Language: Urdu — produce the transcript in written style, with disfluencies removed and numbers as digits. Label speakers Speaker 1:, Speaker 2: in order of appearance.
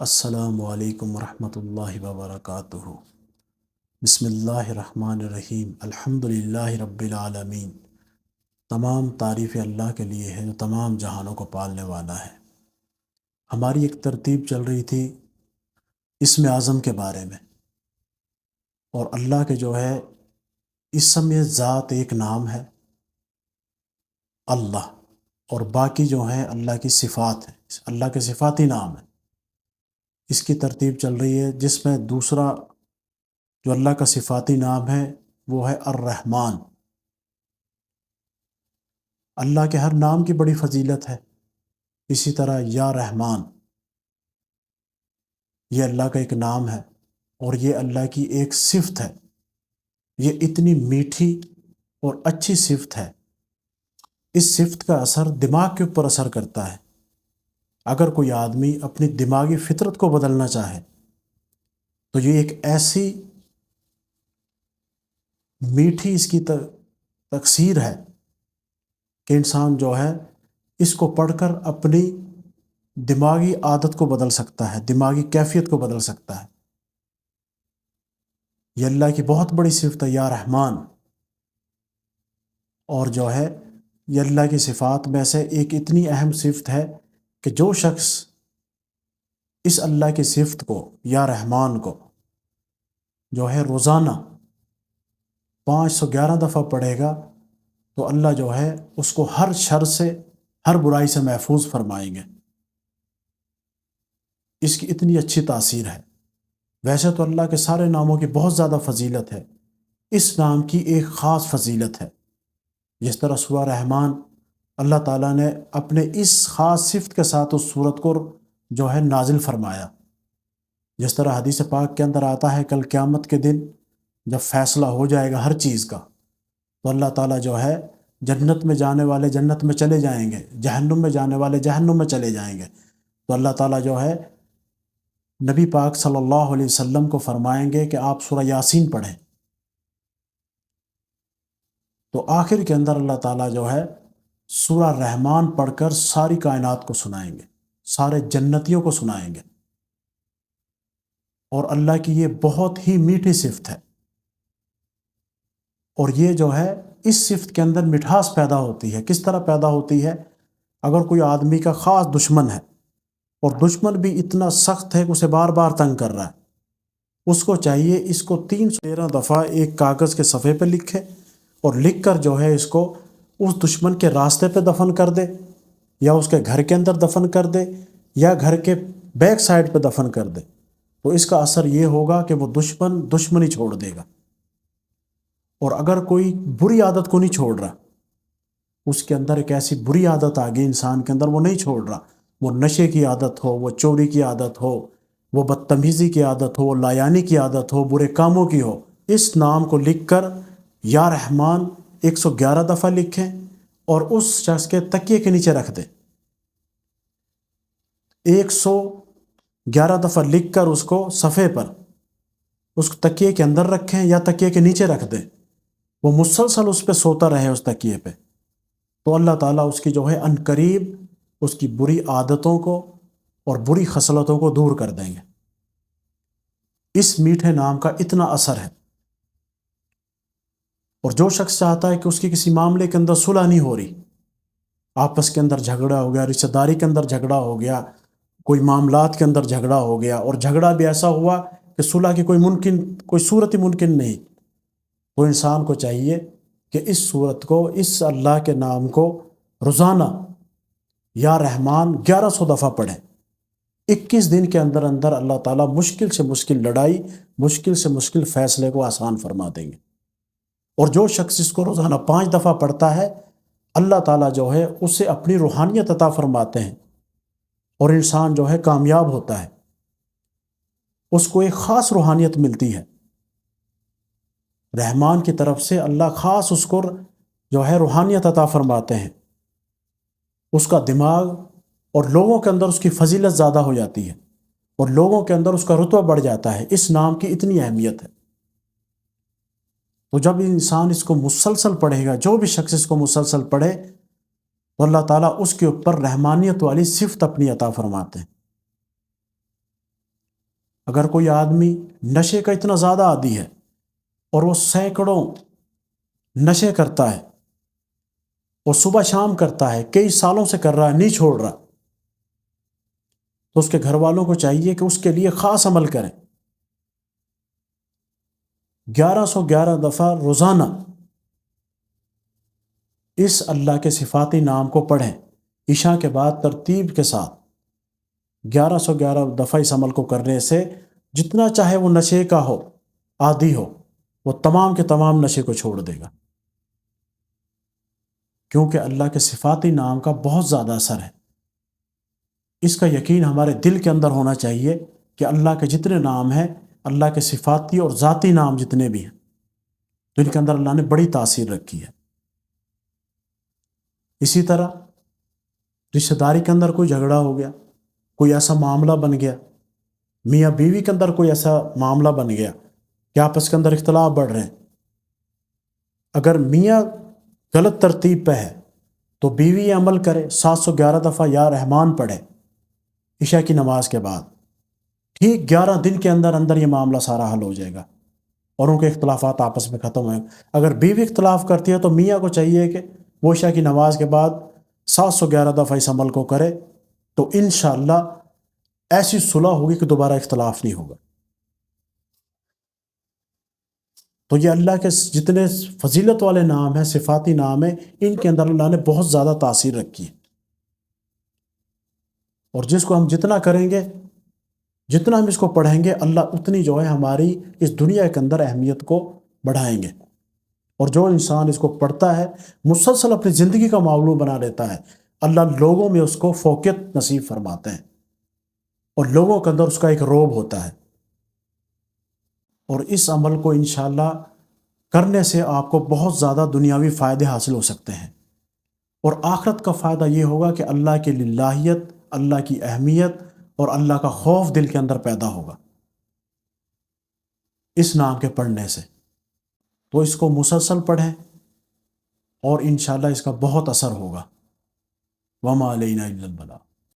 Speaker 1: السلام علیکم ورحمۃ اللہ وبرکاتہ۔ بسم اللہ الرحمن الرحیم۔ الحمدللہ رب العالمین۔ تمام تعریف اللہ کے لیے ہے جو تمام جہانوں کو پالنے والا ہے۔ ہماری ایک ترتیب چل رہی تھی اسم اعظم کے بارے میں، اور اللہ کے جو ہے اسم ذات ایک نام ہے اللہ، اور باقی جو ہیں اللہ کی صفات ہیں، اللہ کے صفاتی نام ہیں۔ اس کی ترتیب چل رہی ہے جس میں دوسرا جو اللہ کا صفاتی نام ہے وہ ہے الرحمن۔ اللہ کے ہر نام کی بڑی فضیلت ہے، اسی طرح یا رحمان یہ اللہ کا ایک نام ہے، اور یہ اللہ کی ایک صفت ہے۔ یہ اتنی میٹھی اور اچھی صفت ہے، اس صفت کا اثر دماغ کے اوپر اثر کرتا ہے۔ اگر کوئی آدمی اپنی دماغی فطرت کو بدلنا چاہے تو یہ ایک ایسی میٹھی اس کی تفسیر ہے کہ انسان جو ہے اس کو پڑھ کر اپنی دماغی عادت کو بدل سکتا ہے، دماغی کیفیت کو بدل سکتا ہے۔ یہ اللہ کی بہت بڑی صفت ہے یا رحمان، اور جو ہے یہ اللہ کی صفات میں سے ایک اتنی اہم صفت ہے کہ جو شخص اس اللہ کی صفت کو یا رحمان کو جو ہے روزانہ 511 دفعہ پڑھے گا تو اللہ جو ہے اس کو ہر شر سے، ہر برائی سے محفوظ فرمائیں گے۔ اس کی اتنی اچھی تاثیر ہے۔ ویسے تو اللہ کے سارے ناموں کی بہت زیادہ فضیلت ہے، اس نام کی ایک خاص فضیلت ہے۔ جس طرح سورہ رحمان اللہ تعالیٰ نے اپنے اس خاص صفت کے ساتھ اس سورت کو جو ہے نازل فرمایا۔ جس طرح حدیث پاک کے اندر آتا ہے کل قیامت کے دن جب فیصلہ ہو جائے گا ہر چیز کا، تو اللہ تعالیٰ جو ہے جنت میں جانے والے جنت میں چلے جائیں گے، جہنم میں جانے والے جہنم میں چلے جائیں گے، تو اللہ تعالیٰ جو ہے نبی پاک صلی اللہ علیہ وسلم کو فرمائیں گے کہ آپ سورہ یاسین پڑھیں۔ تو آخر کے اندر اللہ تعالیٰ جو ہے سورہ رحمان پڑھ کر ساری کائنات کو سنائیں گے، سارے جنتیوں کو سنائیں گے۔ اور اللہ کی یہ بہت ہی میٹھی صفت ہے، اور یہ جو ہے اس صفت کے اندر مٹھاس پیدا ہوتی ہے۔ کس طرح پیدا ہوتی ہے؟ اگر کوئی آدمی کا خاص دشمن ہے اور دشمن بھی اتنا سخت ہے کہ اسے بار بار تنگ کر رہا ہے، اس کو چاہیے اس کو 313 دفعہ ایک کاغذ کے صفحے پہ لکھے، اور لکھ کر جو ہے اس کو اس دشمن کے راستے پہ دفن کر دے، یا اس کے گھر کے اندر دفن کر دے، یا گھر کے بیک سائڈ پہ دفن کر دے، تو اس کا اثر یہ ہوگا کہ وہ دشمن دشمنی چھوڑ دے گا۔ اور اگر کوئی بری عادت کو نہیں چھوڑ رہا، اس کے اندر ایک ایسی بری عادت آ گئی انسان کے اندر، وہ نہیں چھوڑ رہا، وہ نشے کی عادت ہو، وہ چوری کی عادت ہو، وہ بدتمیزی کی عادت ہو، وہ لایانی کی عادت ہو، برے کاموں کی ہو، اس نام کو لکھ کر یا رحمان 111 دفعہ لکھیں اور اس شخص کے تکیے کے نیچے رکھ دیں۔ 111 دفعہ لکھ کر اس کو صفحے پر اس تکیے کے اندر رکھیں یا تکیے کے نیچے رکھ دیں، وہ مسلسل اس پہ سوتا رہے اس تکیے پہ، تو اللہ تعالیٰ اس کی جو ہے عنقریب اس کی بری عادتوں کو اور بری خصلتوں کو دور کر دیں گے۔ اس میٹھے نام کا اتنا اثر ہے۔ اور جو شخص چاہتا ہے کہ اس کی کسی معاملے کے اندر صلح نہیں ہو رہی، آپس کے اندر جھگڑا ہو گیا، رشتہ داری کے اندر جھگڑا ہو گیا، کوئی معاملات کے اندر جھگڑا ہو گیا، اور جھگڑا بھی ایسا ہوا کہ صلح کی کوئی صورت ہی ممکن نہیں، تو انسان کو چاہیے کہ اس صورت کو، اس اللہ کے نام کو روزانہ یا رحمان 1100 دفعہ پڑھیں۔ 21 دن کے اندر اندر اللہ تعالیٰ مشکل سے مشکل لڑائی، مشکل سے مشکل فیصلے کو آسان فرما دیں گے۔ اور جو شخص اس کو روزانہ 5 دفعہ پڑھتا ہے، اللہ تعالیٰ جو ہے اسے اپنی روحانیت عطا فرماتے ہیں، اور انسان جو ہے کامیاب ہوتا ہے، اس کو ایک خاص روحانیت ملتی ہے رحمان کی طرف سے۔ اللہ خاص اس کو جو ہے روحانیت عطا فرماتے ہیں، اس کا دماغ اور لوگوں کے اندر اس کی فضیلت زیادہ ہو جاتی ہے، اور لوگوں کے اندر اس کا رتبہ بڑھ جاتا ہے۔ اس نام کی اتنی اہمیت ہے۔ تو جب انسان اس کو مسلسل پڑھے گا، جو بھی شخص اس کو مسلسل پڑھے، تو اللہ تعالیٰ اس کے اوپر رحمانیت والی صفت اپنی عطا فرماتے ہیں۔ اگر کوئی آدمی نشے کا اتنا زیادہ عادی ہے اور وہ سینکڑوں نشے کرتا ہے اور صبح شام کرتا ہے، کئی سالوں سے کر رہا ہے، نہیں چھوڑ رہا، تو اس کے گھر والوں کو چاہیے کہ اس کے لیے خاص عمل کریں۔ 1111 دفعہ روزانہ اس اللہ کے صفاتی نام کو پڑھیں، عشاء کے بعد ترتیب کے ساتھ 1111 دفعہ اس عمل کو کرنے سے جتنا چاہے وہ نشے کا ہو، عادی ہو، وہ تمام کے تمام نشے کو چھوڑ دے گا، کیونکہ اللہ کے صفاتی نام کا بہت زیادہ اثر ہے۔ اس کا یقین ہمارے دل کے اندر ہونا چاہیے کہ اللہ کے جتنے نام ہیں، اللہ کے صفاتی اور ذاتی نام جتنے بھی ہیں، جن کے اندر اللہ نے بڑی تاثیر رکھی ہے۔ اسی طرح رشتہ داری کے اندر کوئی جھگڑا ہو گیا، کوئی ایسا معاملہ بن گیا، میاں بیوی کے اندر کوئی ایسا معاملہ بن گیا کہ آپس کے اندر اختلاف بڑھ رہے ہیں، اگر میاں غلط ترتیب پہ ہے تو بیوی یہ عمل کرے، 711 دفعہ یا رحمان پڑھے عشاء کی نماز کے بعد، ٹھیک 11 دن کے اندر اندر یہ معاملہ سارا حل ہو جائے گا اور ان کے اختلافات آپس میں ختم ہوئے۔ اگر بیوی اختلاف کرتی ہے تو میاں کو چاہیے کہ وہ عشاء کی نماز کے بعد 711 دفعہ اس عمل کو کرے، تو انشاءاللہ ایسی صلح ہوگی کہ دوبارہ اختلاف نہیں ہوگا۔ تو یہ اللہ کے جتنے فضیلت والے نام ہیں، صفاتی نام ہیں، ان کے اندر اللہ نے بہت زیادہ تاثیر رکھی ہے، اور جس کو ہم جتنا کریں گے، جتنا ہم اس کو پڑھیں گے، اللہ اتنی جو ہے ہماری اس دنیا کے اندر اہمیت کو بڑھائیں گے۔ اور جو انسان اس کو پڑھتا ہے، مسلسل اپنی زندگی کا معاملہ بنا لیتا ہے، اللہ لوگوں میں اس کو فوقیت نصیب فرماتے ہیں، اور لوگوں کے اندر اس کا ایک رعب ہوتا ہے۔ اور اس عمل کو انشاءاللہ کرنے سے آپ کو بہت زیادہ دنیاوی فائدے حاصل ہو سکتے ہیں، اور آخرت کا فائدہ یہ ہوگا کہ اللہ کی للہیت، اللہ کی اہمیت اور اللہ کا خوف دل کے اندر پیدا ہوگا اس نام کے پڑھنے سے۔ تو اس کو مسلسل پڑھیں اور انشاءاللہ اس کا بہت اثر ہوگا۔ وما علینا الا البلاغ۔